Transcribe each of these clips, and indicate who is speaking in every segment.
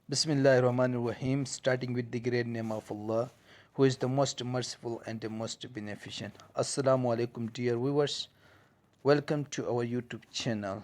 Speaker 1: Bismillahirrahmanirrahim, starting with the great name of Allah, who is the most merciful and the most beneficent. Assalamu alaikum dear viewers, welcome to our YouTube channel.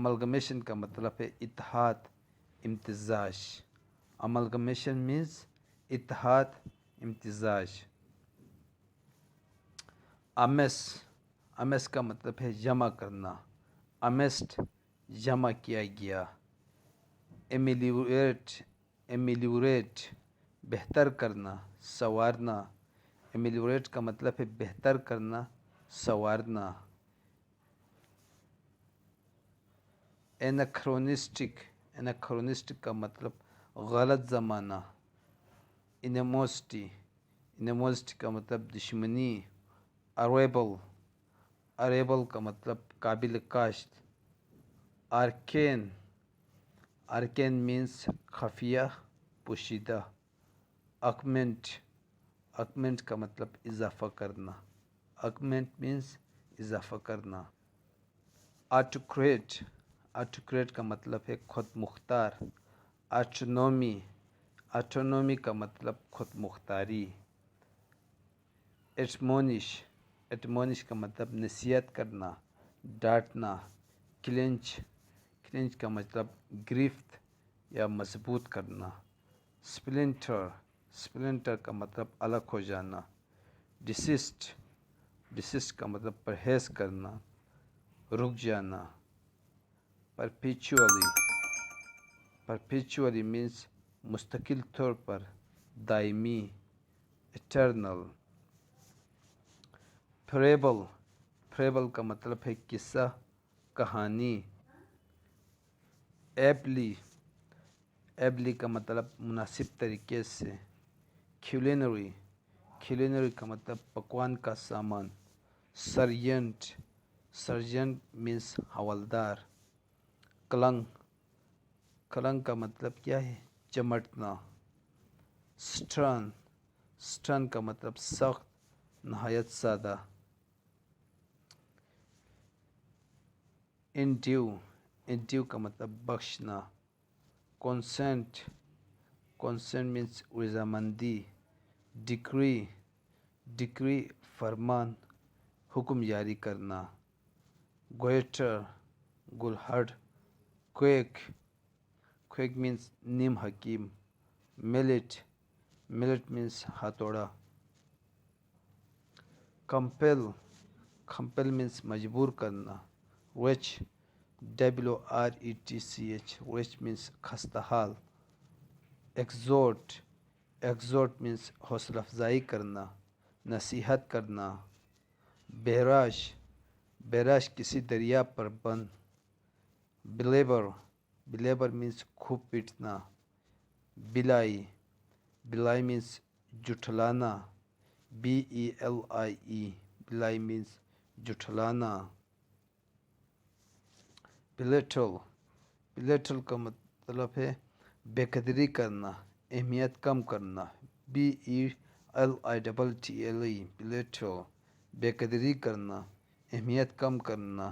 Speaker 1: Amalgamation کا مطلب ہے اتحاد امتزاج. Amalgamation means اتحاد امتزاج. امس کا مطلب ہے جمع کرنا. امسٹ جمع کیا گیا. ایمیلیوریٹ بہتر کرنا سنوارنا. ایمیلیوریٹ کا مطلب ہے بہتر کرنا سنوارنا. ایناکرونسٹک کا مطلب غلط زمانہ. انیموسٹی کا مطلب دشمنی. اریبل کا مطلب قابل کاشت. آرکین مینس خفیہ پوشیدہ. آگمنٹ کا مطلب اضافہ کرنا. آگمنٹ مینس اضافہ کرنا. آٹوکریٹ کا مطلب ہے خود مختار. آٹونومی کا مطلب خود مختاری. ایٹمونش کا مطلب نصیحت کرنا ڈانٹنا. کلینچ کا مطلب گرفت یا مضبوط کرنا. سپلنٹر کا مطلب الگ ہو جانا. ڈسسٹ کا مطلب پرہیز کرنا رک جانا. پرپیچولی مینس مستقل طور پر دائمی ایٹرنل. فریبل کا مطلب ہے قصہ کہانی. ایبلی کا مطلب مناسب طریقے سے. کیولینری کا مطلب پکوان کا سامان. Sergeant means حوالدار. کلنگ کا مطلب کیا ہے چمٹنا. سٹرن کا مطلب سخت نہایت سادہ. انڈیو کا مطلب بخشنا. کونسنٹ مینس رضامندی. ڈکری فرمان حکم جاری کرنا. گوئٹر گلہڑ. کویک مینس نیم حکیم. ملٹ مینس ہتھوڑا. کمپل مینس مجبور کرنا. WRETCH مینس خستہ حال. ایکزورٹ مینس حوصلہ افزائی کرنا نصیحت کرنا. بیراش کسی دریا پر بند. بلیبر مینس خوب پیٹنا. بلائی مینس جھٹلانا. BELIE بلائی مینس جھٹلانا. بلیٹل کا مطلب ہے بے قدری کرنا اہمیت کم کرنا. BELITTLE بلیٹل بے قدری کرنا اہمیت کم کرنا.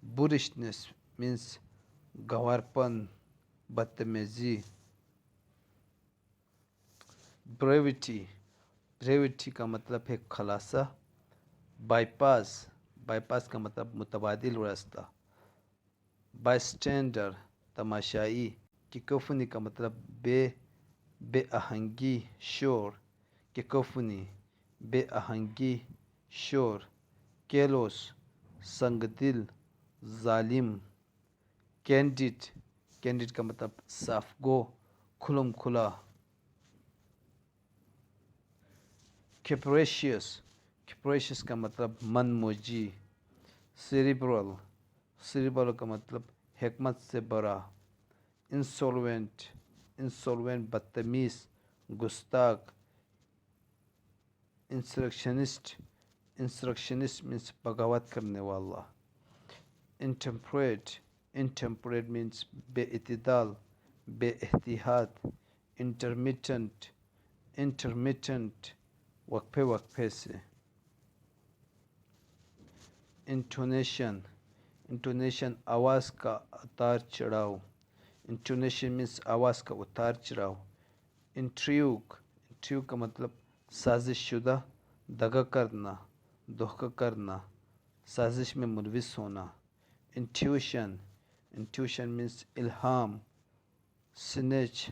Speaker 1: بورشنس مینس گنوارپن بدتمیزی. بریوٹی کا مطلب ہے خلاصہ. بائی پاس کا مطلب متبادل راستہ. By standard تماشائی. کیکوفنی کا مطلب بے آہنگی شور. کیکوفنی بے آہنگی شور. کیلوس سنگ دل ظالم. کینڈیڈ کا مطلب صاف گو کھلم کھلا. کیپریشیس کا مطلب من موجی. سیریبرل کا مطلب حکمت سے بڑا. انسولوینٹ بدتمیز گستاخ. انسرکشنسٹ مینس بغاوت کرنے والا. انٹمپریٹ مینس بے اعتدال بے احتیاط. انٹرمیٹنٹ وقفے سے. انٹونیشن آواز کا اتار چڑھاؤ. انٹونیشن مینس آواز کا اتار چڑھاؤ. انٹریو کا مطلب سازش شدہ دھوکہ کرنا. سازش میں ملوث ہونا. intuition, intuition means ilham. Snatch,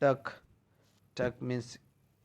Speaker 1: Tuck, tuck means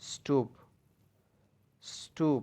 Speaker 1: Stoop, stoop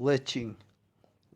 Speaker 1: Latching,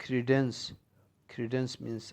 Speaker 1: Credence, credence means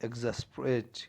Speaker 1: Exasperate,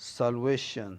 Speaker 1: Salvation,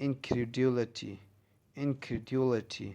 Speaker 1: Incredulity, incredulity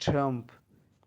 Speaker 1: Trump,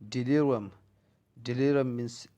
Speaker 1: Delirium, delirium means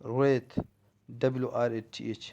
Speaker 1: Wrath, wrath,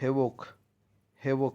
Speaker 1: Havoc, havoc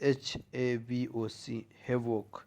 Speaker 1: HAVOC, havoc,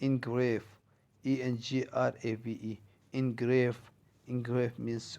Speaker 1: Engrave, ENGRAVE, engrave, engrave means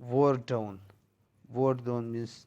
Speaker 1: Wore down, wore down means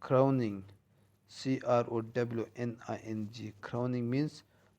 Speaker 1: Crowning, CROWNING, crowning means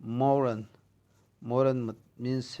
Speaker 1: Mourn, mourn means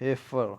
Speaker 1: Heifer,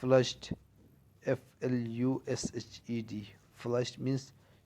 Speaker 1: Flushed, FLUSHED, flushed means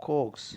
Speaker 1: Coax,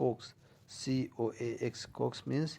Speaker 1: Coax, COAX, coax means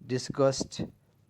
Speaker 1: Disgust,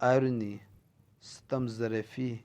Speaker 1: Irony, ستم ظرفی,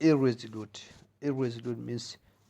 Speaker 1: Irresolute, irresolute means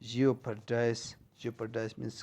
Speaker 1: Jeopardize, jeopardize means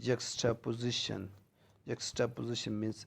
Speaker 1: Juxtaposition, juxtaposition means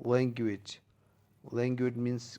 Speaker 1: Language, language means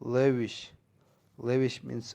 Speaker 1: Lavish, lavish means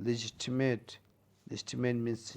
Speaker 1: Legitimate, legitimate means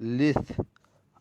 Speaker 1: Lithe,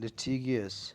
Speaker 1: Litigious,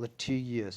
Speaker 1: Litigious,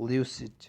Speaker 1: Lucid,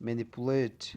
Speaker 1: Manipulate,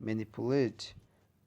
Speaker 1: Manipulate,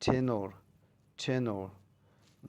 Speaker 1: Tenor, tenor,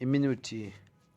Speaker 1: Immunity,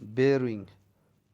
Speaker 1: Bearing,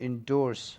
Speaker 1: Endorse,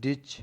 Speaker 1: Ditch,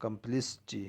Speaker 1: Complicity,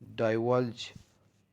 Speaker 1: Divulge,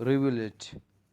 Speaker 1: Rivulet,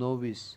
Speaker 1: Novice,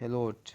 Speaker 1: Helot,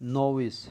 Speaker 1: Novice,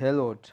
Speaker 1: Helot,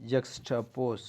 Speaker 1: Juxtapose,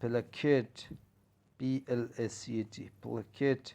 Speaker 1: Placate, PLACATE, placate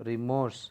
Speaker 1: Remorse,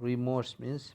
Speaker 1: Remorse means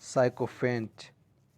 Speaker 1: Sycophant,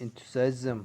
Speaker 1: Enthusiasm,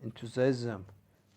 Speaker 1: Enthusiasm,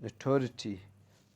Speaker 1: Notoriety,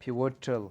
Speaker 1: Pivotal,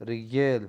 Speaker 1: Regale,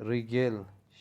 Speaker 1: Regale,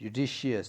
Speaker 1: Judicious,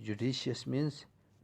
Speaker 1: Judicious means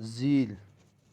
Speaker 1: Zeal,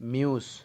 Speaker 1: Muse,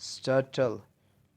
Speaker 1: Startle,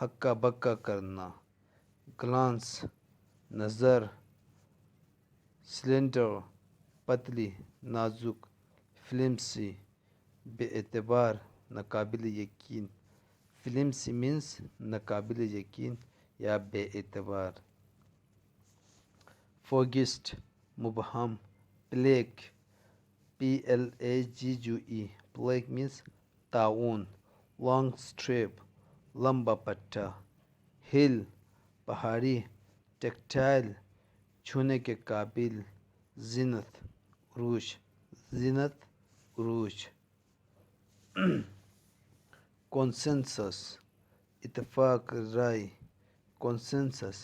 Speaker 1: ہکا بکا کرنا. glance نظر. slender پتلی نازک. flimsy بے اعتبار ناقابل یقین. flimsy means ناقابل یقین یا بے اعتبار. فوگسٹ مبہم. plague plague plague means طاعون. long strip لمبا پٹا. hill پہاڑی. ٹیکٹائل چھونے کے قابل. زینت عروج. زینت عروج. کنسنسس اتفاق رائے. کنسنسس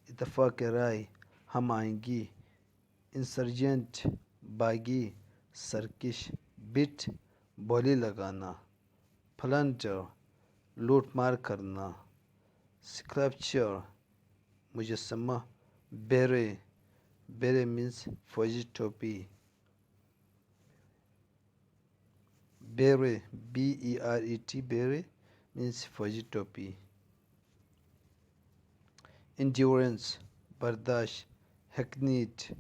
Speaker 1: اتفاق رائے ہم آہنگی. انسرجنٹ باغی سرکش. بٹ بولی لگانا. پلنڈر لوٹ مار کرنا. اسکلپچر مجسمہ. بیرے بیرے مینس فوجی ٹوپی. بیرے BERET بیرے مینس فوجی ٹوپی. انڈیورنس برداشت. ہیکنیٹ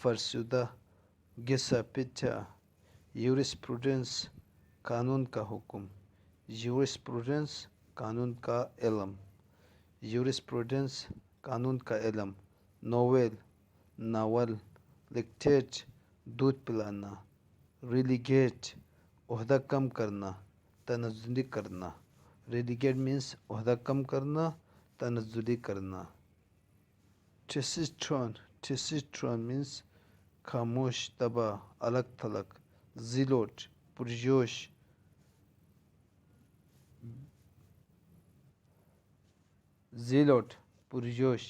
Speaker 1: فرسودہ. گھسا پٹا. یورسپروڈنس قانون کا حکم. یورسپروڈنس قانون کا علم. یورسپروڈنس قانون کا علم. Novel novel. لیکٹیٹ دودھ پلانا. ریلیگیٹ عہدہ کم کرنا تنزلی کرنا. ریلیگیٹ مینس عہدہ کم کرنا تنزلی کرنا. ٹھسٹرون ٹھسٹرون مینس خاموش تباہ الگ تھلگ. زیلوٹ پرجوش. زیلوٹ پرجوش.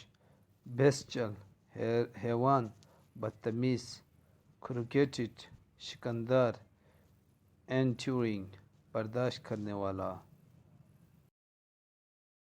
Speaker 1: بیسچل حیوان بدتمیز. کروکیٹڈ شکندار. انڈیورنگ برداشت کرنے والا.